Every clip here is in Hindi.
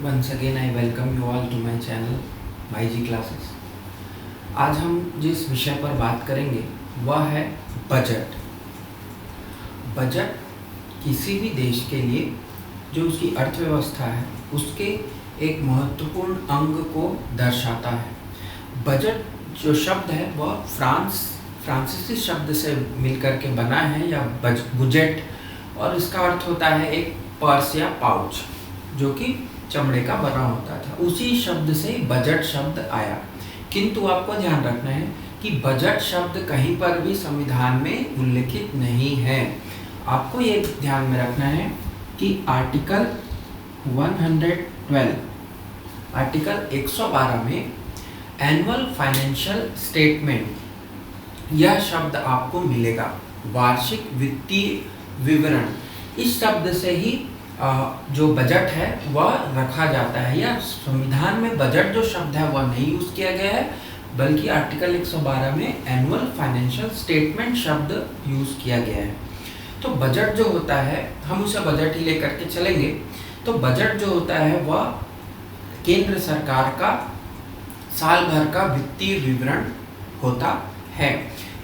Once again I welcome you all to my channel भाई जी क्लासेस। आज हम जिस विषय पर बात करेंगे वह है बजट। बजट किसी भी देश के लिए जो उसकी अर्थव्यवस्था है उसके एक महत्वपूर्ण अंग को दर्शाता है। बजट जो शब्द है वह फ्रांसीसी शब्द से मिलकर के बना है या बुजेट, और इसका अर्थ होता है एक पर्स या पाउच जो कि चमड़े का बना होता था। उसी शब्द से बजट शब्द आया। किंतु आपको ध्यान रखना है कि बजट शब्द कहीं पर भी संविधान में उल्लिखित नहीं है। आपको ये ध्यान में रखना है कि आर्टिकल 112 में एनुअल फाइनेंशियल स्टेटमेंट यह शब्द आपको मिलेगा, वार्षिक वित्तीय विवरण। इस शब्द से ही जो बजट है वह रखा जाता है, या संविधान में बजट जो शब्द है वह नहीं यूज किया गया है, बल्कि आर्टिकल 112 में एनुअल फाइनेंशियल स्टेटमेंट शब्द यूज किया गया है। तो बजट जो होता है हम उसे बजट ही लेकर के चलेंगे। तो बजट जो होता है वह केंद्र सरकार का साल भर का वित्तीय विवरण होता है।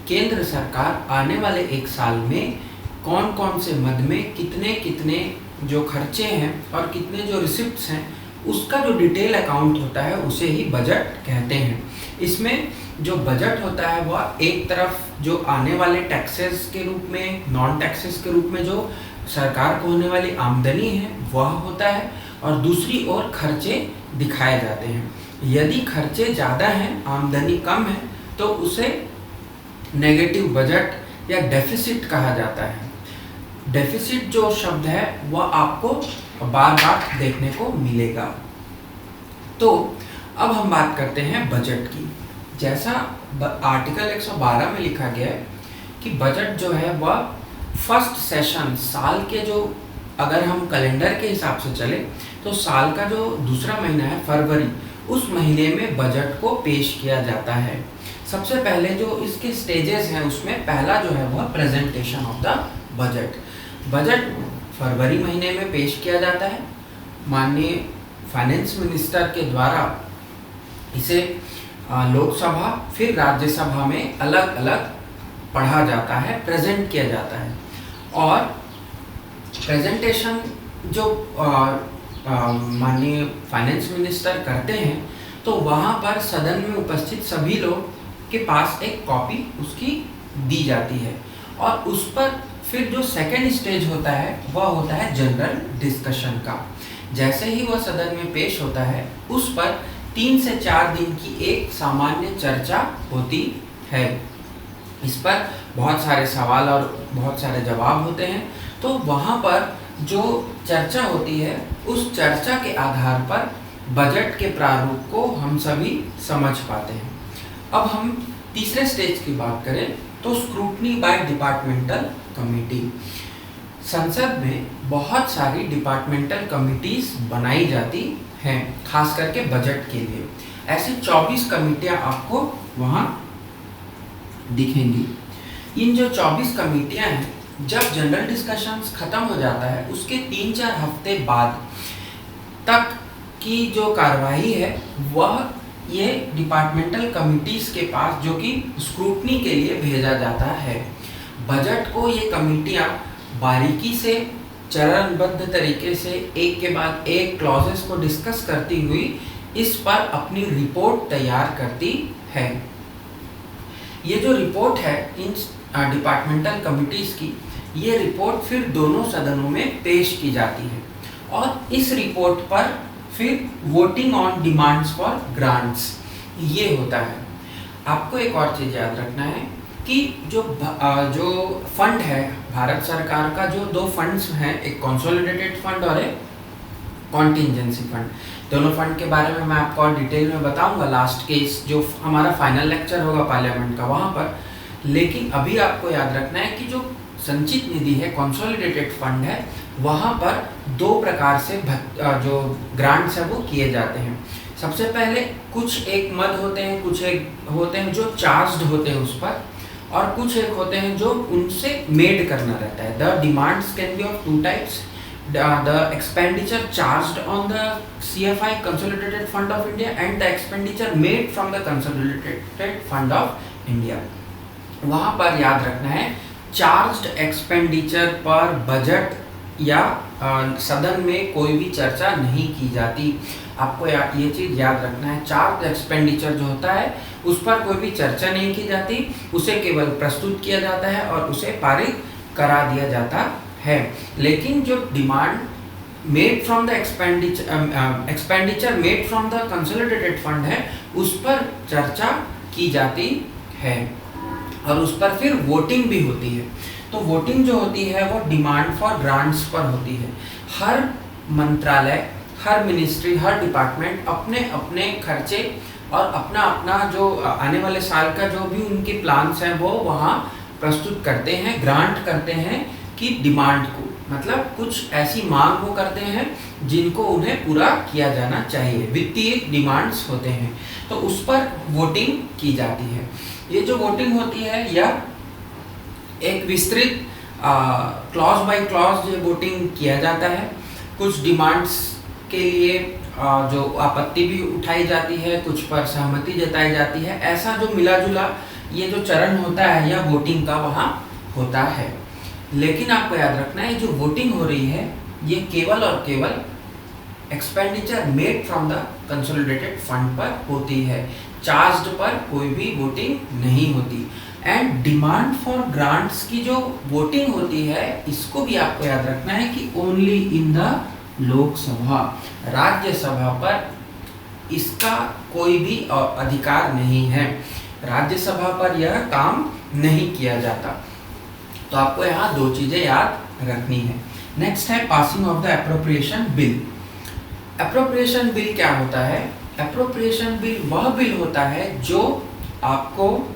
केंद्र सरकार आने वाले एक साल में कौन कौन से मद में कितने कितने जो खर्चे हैं और कितने जो रिसिप्ट्स हैं उसका जो डिटेल अकाउंट होता है उसे ही बजट कहते हैं। इसमें जो बजट होता है वह एक तरफ जो आने वाले टैक्सेस के रूप में, नॉन टैक्सेस के रूप में जो सरकार को होने वाली आमदनी है वह होता है, और दूसरी ओर खर्चे दिखाए जाते हैं। यदि खर्चे ज़्यादा हैं, आमदनी कम है, तो उसे नेगेटिव बजट या डेफिसिट कहा जाता है। डेफिसिट जो शब्द है वह आपको बार बार देखने को मिलेगा। तो अब हम बात करते हैं बजट की। जैसा आर्टिकल 112 में लिखा गया है कि बजट जो है वह फर्स्ट सेशन, साल के जो, अगर हम कैलेंडर के हिसाब से चले तो साल का जो दूसरा महीना है फरवरी, उस महीने में बजट को पेश किया जाता है। सबसे पहले जो इसके स्टेजेस हैं उसमें पहला जो है वह presentation of the budget. Budget फरवरी महीने में पेश किया जाता है। माननीय फाइनेंस मिनिस्टर के द्वारा इसे लोकसभा फिर राज्यसभा में अलग अलग पढ़ा जाता है, प्रेजेंट किया जाता है। और प्रेजेंटेशन जो माननीय फाइनेंस मिनिस्टर करते हैं तो वहाँ पर सदन में उपस्थित सभी लोग के पास एक कॉपी उसकी दी जाती है, और उस पर फिर जो सेकेंड स्टेज होता है वह होता है जनरल डिस्कशन का। जैसे ही वह सदन में पेश होता है उस पर 3 से 4 दिन की एक सामान्य चर्चा होती है। इस पर बहुत सारे सवाल और बहुत सारे जवाब होते हैं। तो वहाँ पर जो चर्चा होती है उस चर्चा के आधार पर बजट के प्रारूप को हम सभी समझ पाते हैं। अब हम तीसरे स्टेज की बात करें तो स्क्रूटनी बाय डिपार्टमेंटल कमेटी। संसद में बहुत सारी डिपार्टमेंटल कमिटीज बनाई जाती हैं, खास करके बजट के लिए। ऐसी 24 कमिटियां आपको वहाँ दिखेंगी। इन जो 24 कमिटियां हैं, जब जनरल डिस्कशंस खत्म हो जाता है उसके 3-4 हफ्ते बाद तक की जो कार्यवाही है वह ये डिपार्टमेंटल कमिटीज के पास, जो कि स्क्रूटनी के लिए भेजा जाता है। बजट को ये कमिटियां बारीकी से चरणबद्ध तरीके से एक के बाद एक क्लॉजेस को डिस्कस करती हुई इस पर अपनी रिपोर्ट तैयार करती है। ये जो रिपोर्ट है इन डिपार्टमेंटल कमिटीज की, ये रिपोर्ट फिर दोनों सदनों में पेश की जाती है, और इस रिपोर्ट पर फिर voting on demands for grants ये होता है। आपको एक और चीज़ याद रखना है कि जो फंड है भारत सरकार का, जो 2 फंड्स हैं, एक कंसोलिडेटेड फंड और एक कॉन्टिजेंसी फंड। दोनों फंड के बारे में मैं आपको और डिटेल में बताऊंगा लास्ट के जो हमारा फाइनल लेक्चर होगा पार्लियामेंट का वहाँ पर। लेकिन अभी आपको याद रखना है कि जो संचित निधि है, कंसोलिडेटेड फंड है, वहाँ पर 2 प्रकार से जो ग्रांट्स है वो किए जाते हैं। सबसे पहले कुछ एक मद होते हैं, कुछ एक होते हैं जो चार्ज्ड होते हैं उस पर, और कुछ एक होते हैं जो उनसे मेड करना रहता है। The demands can be of 2 types. the expenditure charged on the CFI Consolidated Fund of India and the expenditure made from the Consolidated Fund of India. वहाँ पर याद रखना है चार्ज्ड एक्सपेंडिचर पर बजट या सदन में कोई भी चर्चा नहीं की जाती। आपको ये चीज़ याद रखना है, चार्ज एक्सपेंडिचर जो होता है उस पर कोई भी चर्चा नहीं की जाती, उसे केवल प्रस्तुत किया जाता है और उसे पारित करा दिया जाता है। लेकिन जो demand made from the expenditure made from the consolidated fund है उस पर चर्चा की जाती है और उस पर फिर वोटिंग भी होती है। तो वोटिंग जो होती है वो डिमांड फॉर ग्रांट्स पर होती है। हर मंत्रालय, हर मिनिस्ट्री, हर डिपार्टमेंट अपने अपने खर्चे और अपना अपना जो आने वाले साल का जो भी उनके प्लान्स हैं वो वहाँ प्रस्तुत करते हैं, ग्रांट करते हैं कि डिमांड को, मतलब कुछ ऐसी मांग वो करते हैं जिनको उन्हें पूरा किया जाना चाहिए, वित्तीय डिमांड्स होते हैं। तो उस पर वोटिंग की जाती है। ये जो वोटिंग होती है यह एक विस्तृत क्लॉज बाय क्लॉज ये वोटिंग किया जाता है। कुछ डिमांड्स के लिए जो आपत्ति भी उठाई जाती है, कुछ पर सहमति जताई जाती है। ऐसा जो मिला जुला ये जो चरण होता है यह वोटिंग का वहाँ होता है। लेकिन आपको याद रखना है जो वोटिंग हो रही है ये केवल और केवल expenditure made from the consolidated fund पर होती है, चार्ज्ड पर कोई भी वोटिंग नहीं होती। एंड डिमांड फॉर ग्रांट्स की जो वोटिंग होती है इसको भी आपको याद रखना है कि only in the Lok Sabha, Rajya Sabha पर इसका कोई भी अधिकार नहीं है, राज्यसभा पर यह काम नहीं किया जाता। तो आपको यहाँ दो चीजें याद रखनी है। नेक्स्ट है passing of the appropriation bill. Appropriation bill क्या होता है? एप्रोप्रिएशन बिल वह बिल होता है जो आपको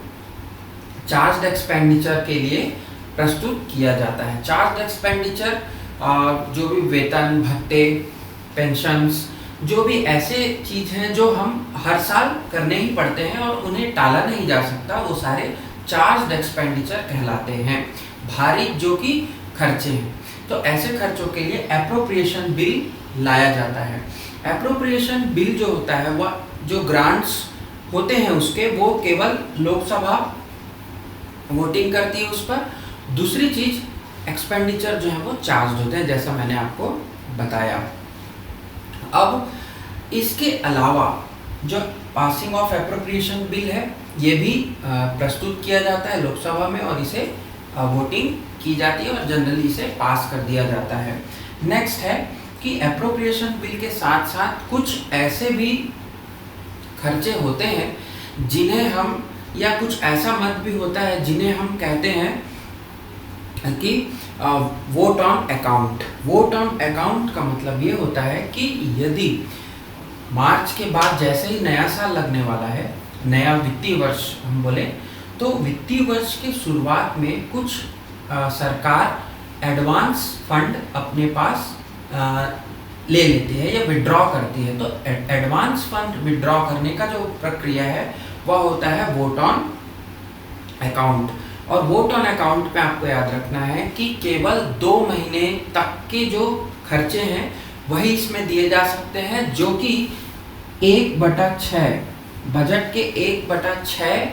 चार्ज एक्सपेंडिचर के लिए प्रस्तुत किया जाता है। चार्ज एक्सपेंडिचर जो भी वेतन, भत्ते, पेंशन्स, जो भी ऐसे चीज हैं जो हम हर साल करने ही पड़ते हैं और उन्हें टाला नहीं जा सकता, वो सारे चार्ज एक्सपेंडिचर कहलाते हैं, भारी जो कि खर्चे हैं। तो ऐसे खर्चों के लिए एप्रोप्रिएशन बिल लाया जाता है। एप्रोप्रिएशन बिल जो होता है वह जो ग्रांट्स होते हैं उसके वो केवल लोकसभा वोटिंग करती है उस पर। दूसरी चीज एक्सपेंडिचर जो है वो चार्ज होते हैं, जैसा मैंने आपको बताया। अब इसके अलावा जो पासिंग ऑफ एप्रोप्रिएशन बिल है ये भी प्रस्तुत किया जाता है लोकसभा में और इसे वोटिंग की जाती है और जनरली इसे पास कर दिया जाता है। नेक्स्ट है कि एप्रोप्रिएशन बिल के साथ साथ कुछ ऐसे भी खर्चे होते हैं जिन्हें हम, या कुछ ऐसा मत भी होता है जिन्हें हम कहते हैं कि vote on account. Vote on account का मतलब ये होता है कि यदि मार्च के बाद जैसे ही नया साल लगने वाला है, नया वित्तीय वर्ष हम बोले, तो वित्तीय वर्ष की शुरुआत में कुछ सरकार एडवांस फंड अपने पास ले लेती है या विड्रॉ करती है। तो एडवांस फंड विड्रॉ करने का जो प्रक्रिया है वह होता है वोट ऑन अकाउंट। और वोट ऑन अकाउंट पे आपको याद रखना है कि केवल 2 महीने तक के जो खर्चे हैं वही इसमें दिए जा सकते हैं, जो कि 1/6 बजट के 1/6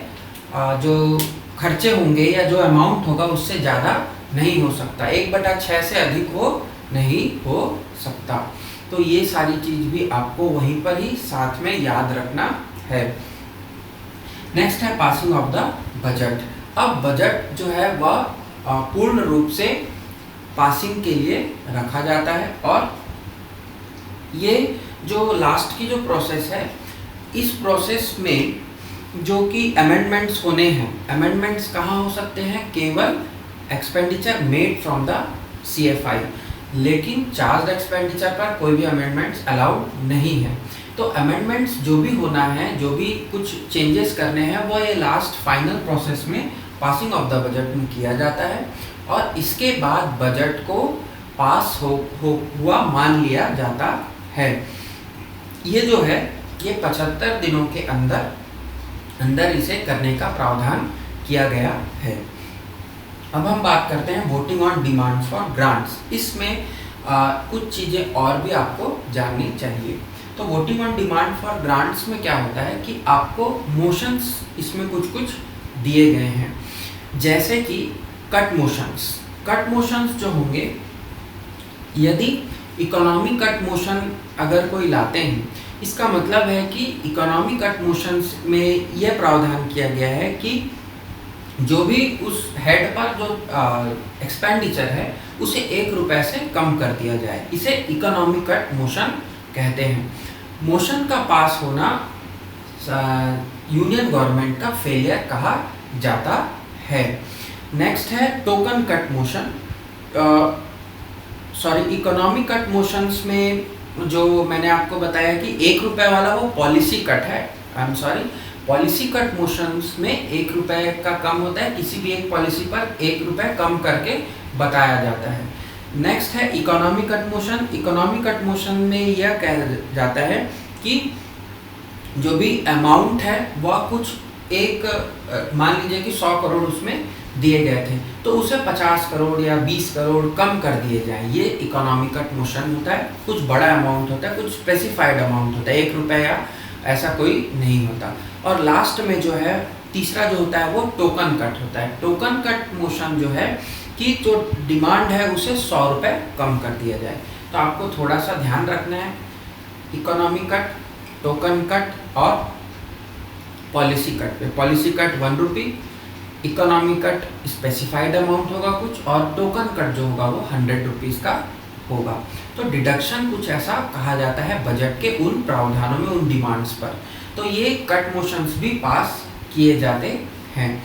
जो खर्चे होंगे या जो अमाउंट होगा उससे ज़्यादा नहीं हो सकता, 1/6 से अधिक वो नहीं हो सकता। तो ये सारी चीज़ भी आपको वहीं पर ही साथ में याद रखना है। नेक्स्ट है पासिंग ऑफ द बजट। अब बजट जो है वह पूर्ण रूप से पासिंग के लिए रखा जाता है और ये जो लास्ट की जो प्रोसेस है, इस प्रोसेस में जो कि अमेंडमेंट्स होने हैं, अमेंडमेंट्स कहाँ हो सकते हैं? केवल expenditure made from the CFI, लेकिन चार्ज एक्सपेंडिचर पर कोई भी अमेंडमेंट्स अलाउड नहीं है। तो अमेंडमेंट्स जो भी होना है, जो भी कुछ चेंजेस करने हैं, वो ये लास्ट फाइनल प्रोसेस में पासिंग ऑफ द बजट में किया जाता है और इसके बाद बजट को पास हुआ मान लिया जाता है। ये जो है ये 75 दिनों के अंदर इसे करने का प्रावधान किया गया है। अब हम बात करते हैं voting on demand for grants. इसमें कुछ चीज़ें और भी आपको जाननी चाहिए। तो voting on demand for grants में क्या होता है कि आपको मोशंस इसमें कुछ कुछ दिए गए हैं, जैसे कि कट मोशंस जो होंगे, यदि इकोनॉमी कट मोशन अगर कोई लाते हैं, इसका मतलब है कि इकोनॉमी कट मोशंस में यह प्रावधान किया गया है कि जो भी उस हेड पर जो एक्सपेंडिचर है उसे 1 रुपए से कम कर दिया जाए, इसे इकोनॉमी कट मोशन कहते हैं। मोशन का पास होना यूनियन गवर्नमेंट का फेलियर कहा जाता है। नेक्स्ट है token cut motion. Economy cut motions में जो मैंने आपको बताया कि 1 रुपए वाला वो पॉलिसी कट है, पॉलिसी कट मोशंस में 1 रुपए का कम होता है, किसी भी एक पॉलिसी पर 1 रुपए कम करके बताया जाता है। नेक्स्ट है economy cut motion. Economy cut motion में यह कहा जाता है कि जो भी अमाउंट है वह कुछ मान लीजिए कि 100 करोड़ उसमें दिए गए थे, तो उसे 50 करोड़ या 20 करोड़ कम कर दिए जाएं, ये इकोनॉमी कट मोशन होता है। कुछ बड़ा अमाउंट होता है, कुछ स्पेसिफाइड अमाउंट होता है, 1 रुपए या ऐसा कोई नहीं होता। और लास्ट में जो है तीसरा जो होता है वो टोकन कट होता है। टोकन कट मोशन जो है कि जो डिमांड है उसे 100 रुपए कम कर दिया जाए। तो आपको थोड़ा सा ध्यान रखना है, इकोनॉमी कट, टोकन कट और पॉलिसी कट पे। पॉलिसी कट 1 रुपी, इकोनॉमी कट स्पेसिफाइड अमाउंट होगा कुछ, और टोकन कट जो होगा वो 100 रुपीज़ का होगा। तो डिडक्शन कुछ ऐसा कहा जाता है बजट के उन प्रावधानों में, उन डिमांड्स पर। तो ये कट मोशंस भी पास किए जाते हैं।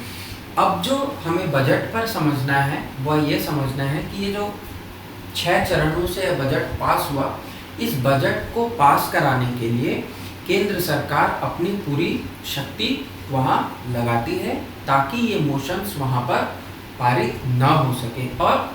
अब जो हमें बजट पर समझना है वह ये समझना है कि ये जो 6 चरणों से बजट पास हुआ, इस बजट को पास कराने के लिए केंद्र सरकार अपनी पूरी शक्ति वहाँ लगाती है ताकि ये मोशंस वहाँ पर पारित ना हो सके, और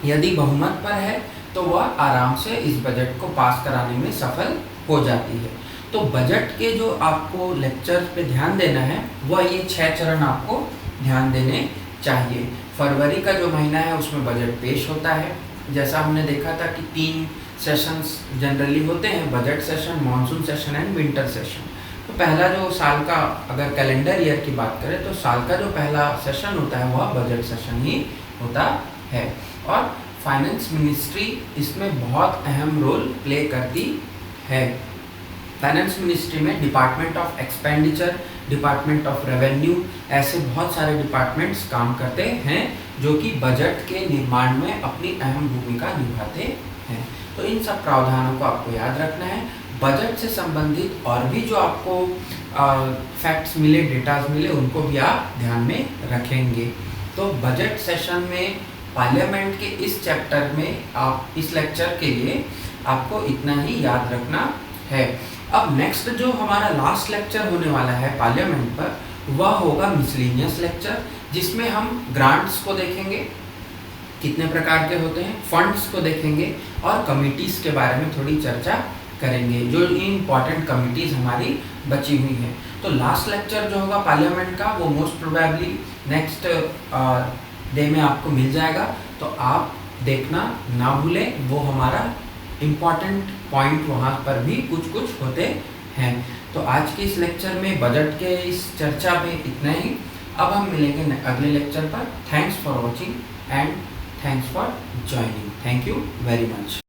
यदि बहुमत पर है तो वह आराम से इस बजट को पास कराने में सफल हो जाती है। तो बजट के जो आपको लेक्चर पे ध्यान देना है वह ये 6 चरण आपको ध्यान देने चाहिए। फरवरी का जो महीना है उसमें बजट पेश होता है। जैसा हमने देखा था कि 3 सेशंस जनरली होते हैं, budget session, monsoon session and winter session. तो पहला जो साल का, अगर कैलेंडर ईयर की बात करें तो साल का जो पहला सेशन होता है वह बजट सेशन ही होता है। और फाइनेंस मिनिस्ट्री इसमें बहुत अहम रोल प्ले करती है। फाइनेंस मिनिस्ट्री में department of expenditure, department of revenue, ऐसे बहुत सारे डिपार्टमेंट्स काम करते हैं जो कि बजट के निर्माण में अपनी अहम भूमिका निभाते हैं। तो इन सब प्रावधानों को आपको याद रखना है। बजट से संबंधित और भी जो आपको फैक्ट्स मिले, डेटाज मिले, उनको भी आप ध्यान में रखेंगे। तो बजट सेशन में पार्लियामेंट के इस चैप्टर में आप इस लेक्चर के लिए आपको इतना ही याद रखना है। अब नेक्स्ट जो हमारा लास्ट लेक्चर होने वाला है पार्लियामेंट पर, वह होगा मिसलेनियस लेक्चर, जिसमें हम ग्रांट्स को देखेंगे, कितने प्रकार के होते हैं, फंड्स को देखेंगे और कमिटीज़ के बारे में थोड़ी चर्चा करेंगे, जो इम्पॉर्टेंट कमिटीज़ हमारी बची हुई हैं। तो लास्ट लेक्चर जो होगा पार्लियामेंट का वो मोस्ट प्रोबेबली नेक्स्ट डे में आपको मिल जाएगा, तो आप देखना ना भूलें। वो हमारा इम्पॉर्टेंट पॉइंट वहाँ पर भी कुछ कुछ होते हैं। तो आज के इस लेक्चर में बजट के इस चर्चा में इतना ही। अब हम मिलेंगे अगले लेक्चर पर। Thanks for watching and thanks for joining. Thank you very much.